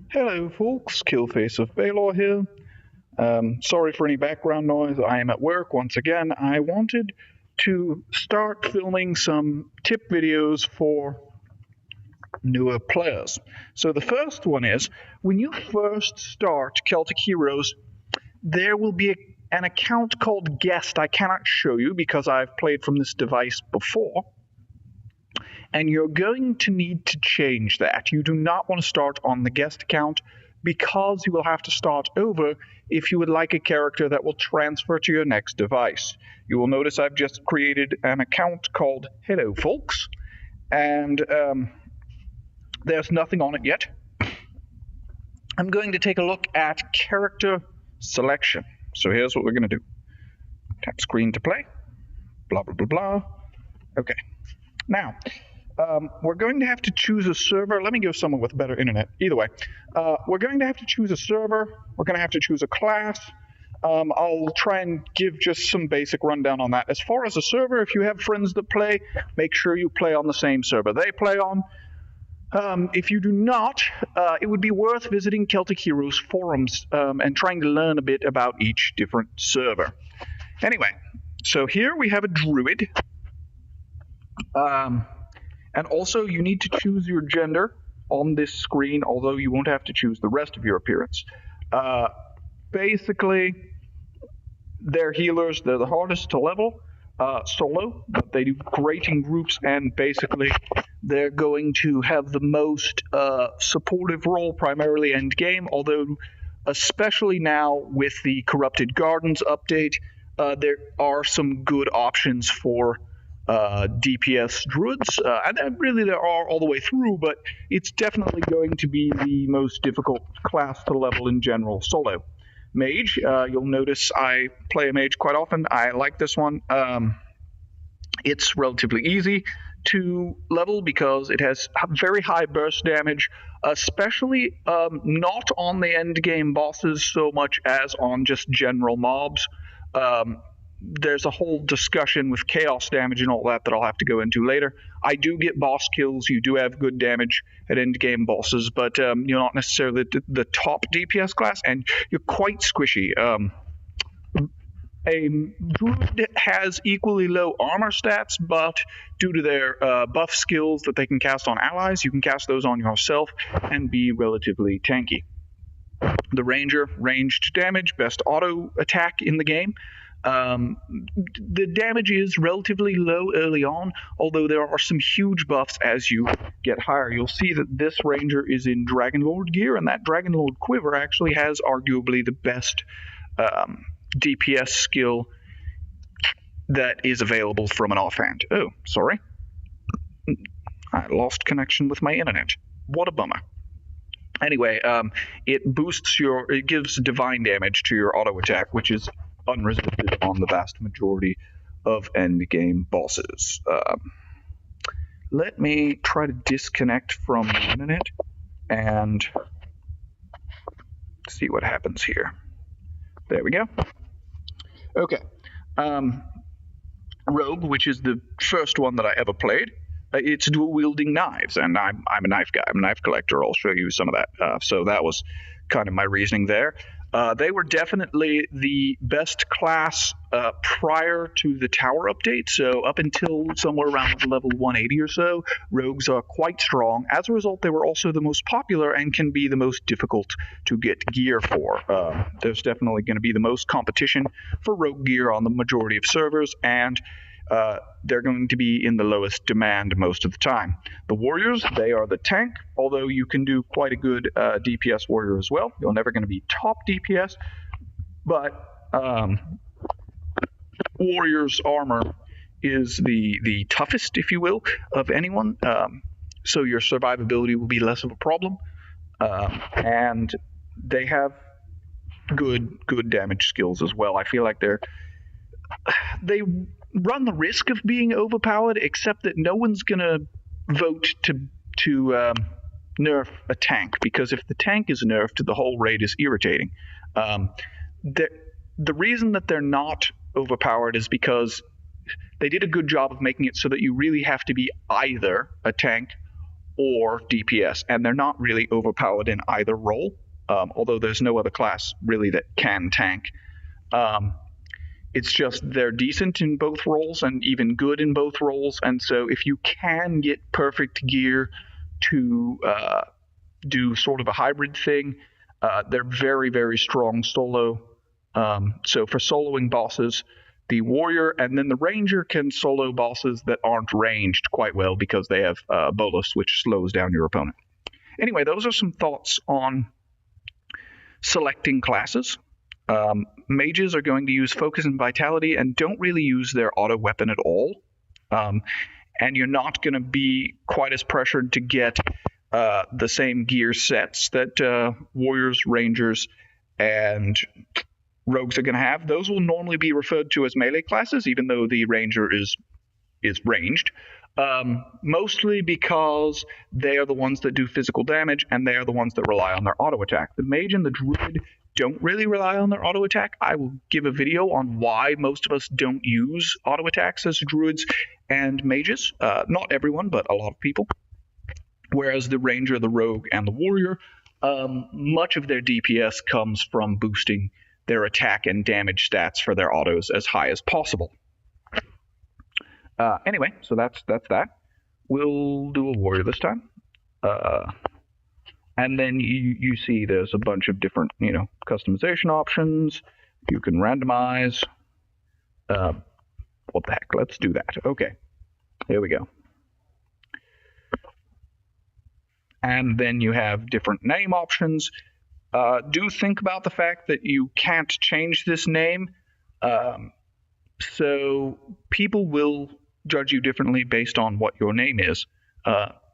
Hello, folks. Killface of Balor here. Sorry for any background noise. I am at work once again. I wanted to start filming some tip videos for newer players. So the first one is when you first start Celtic Heroes, there will be an account called Guest. I cannot show you because I've played from this device before. And you're going to need to change that. You do not want to start on the guest account because you will have to start over if you would like a character that will transfer to your next device. You will notice I've just created an account called Hello Folks, and there's nothing on it yet. I'm going to take a look at character selection. So here's what we're going to do. Tap screen to play. Blah, blah, blah, blah. Okay. Now, we're going to have to choose a server. Let me go somewhere with better internet. Either way, we're going to have to choose a server. We're going to have to choose a class. I'll try and give just some basic rundown on that. As far as a server, if you have friends that play, make sure you play on the same server they play on. If you do not, it would be worth visiting Celtic Heroes forums and trying to learn a bit about each different server. Anyway, so here we have a druid. And also, you need to choose your gender on this screen, although you won't have to choose the rest of your appearance. Basically, they're healers. They're the hardest to level solo, but they do great in groups, and basically, they're going to have the most supportive role, primarily end game, although especially now with the Corrupted Gardens update, there are some good options for DPS druids, and really there are all the way through, but it's definitely going to be the most difficult class to level in general solo. Mage, you'll notice I play a mage quite often. I like this one. It's relatively easy to level because it has very high burst damage, especially not on the end game bosses so much as on just general mobs. There's a whole discussion with chaos damage and all that I'll have to go into later. I do get boss kills. You do have good damage at end game bosses, but you're not necessarily the top DPS class, and you're quite squishy. A druid has equally low armor stats, but due to their buff skills that they can cast on allies, you can cast those on yourself and be relatively tanky. The ranger, ranged damage, best auto attack in the game. The damage is relatively low early on, although there are some huge buffs as you get higher. You'll see that this ranger is in Dragonlord gear, and that Dragonlord quiver actually has arguably the best DPS skill that is available from an offhand. Oh, sorry. I lost connection with my internet. What a bummer. Anyway, it gives divine damage to your auto attack, which is unresisted on the vast majority of endgame bosses. Let me try to disconnect from the internet and see what happens here. There we go. Okay. Rogue, which is the first one that I ever played, it's dual-wielding knives, and I'm a knife guy. I'm a knife collector. I'll show you some of that. So that was kind of my reasoning there. They were definitely the best class prior to the tower update, so up until somewhere around level 180 or so, rogues are quite strong. As a result, they were also the most popular and can be the most difficult to get gear for. There's definitely going to be the most competition for rogue gear on the majority of servers, and they're going to be in the lowest demand most of the time. The warriors, they are the tank, although you can do quite a good DPS warrior as well. You're never going to be top DPS, but warrior's armor is the toughest, if you will, of anyone, so your survivability will be less of a problem, and they have good damage skills as well. I feel like they run the risk of being overpowered, except that no one's going to vote to nerf a tank, because if the tank is nerfed, the whole raid is irritating. The reason that they're not overpowered is because they did a good job of making it so that you really have to be either a tank or DPS, and they're not really overpowered in either role, although there's no other class really that can tank. It's just they're decent in both roles and even good in both roles, and so if you can get perfect gear to do sort of a hybrid thing, they're very, very strong solo. So for soloing bosses, the warrior and then the ranger can solo bosses that aren't ranged quite well because they have bolus, which slows down your opponent. Anyway, those are some thoughts on selecting classes. Mages are going to use focus and vitality and don't really use their auto weapon at all. And you're not going to be quite as pressured to get the same gear sets that warriors, rangers, and rogues are going to have. Those will normally be referred to as melee classes, even though the ranger is ranged. Mostly because they are the ones that do physical damage, and they are the ones that rely on their auto attack. The mage and the druid don't really rely on their auto attack. I will give a video on why most of us don't use auto attacks as druids and mages. Not everyone, but a lot of people. Whereas the ranger, the rogue, and the warrior, much of their DPS comes from boosting their attack and damage stats for their autos as high as possible. Anyway, so that's that. We'll do a warrior this time. And then you see there's a bunch of different, customization options. You can randomize. What the heck? Let's do that. Okay. Here we go. And then you have different name options. Do think about the fact that you can't change this name. So people will judge you differently based on what your name is.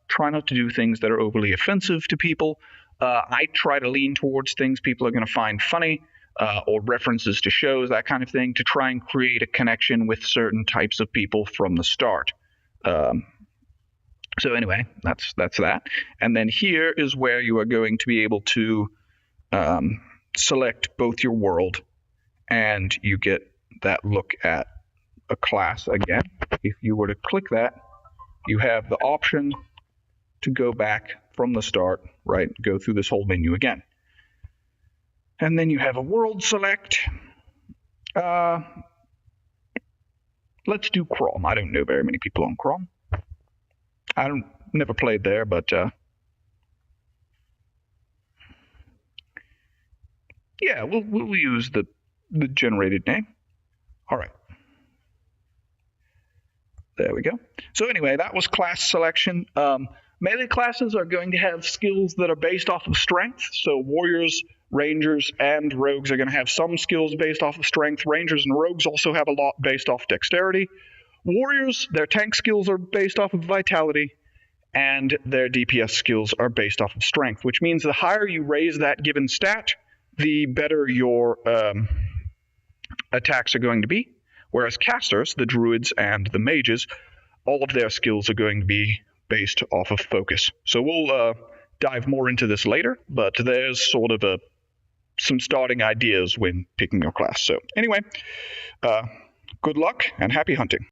Try not to do things that are overly offensive to people. I try to lean towards things people are going to find funny, or references to shows, that kind of thing, to try and create a connection with certain types of people from the start. So anyway, that's that. And then here is where you are going to be able to select both your world, and you get that look at a class again. If you were to click that, you have the option to go back from the start, right? Go through this whole menu again. And then you have a world select. Let's do Chrome. I don't know very many people on Chrome. Never played there, but yeah, we'll use the generated name. All right. There we go. So anyway, that was class selection. Melee classes are going to have skills that are based off of strength. So warriors, rangers, and rogues are going to have some skills based off of strength. Rangers and rogues also have a lot based off dexterity. Warriors, their tank skills are based off of vitality, and their DPS skills are based off of strength, which means the higher you raise that given stat, the better your attacks are going to be. Whereas casters, the druids and the mages, all of their skills are going to be based off of focus. So we'll dive more into this later, but there's sort of some starting ideas when picking your class. So anyway, good luck and happy hunting.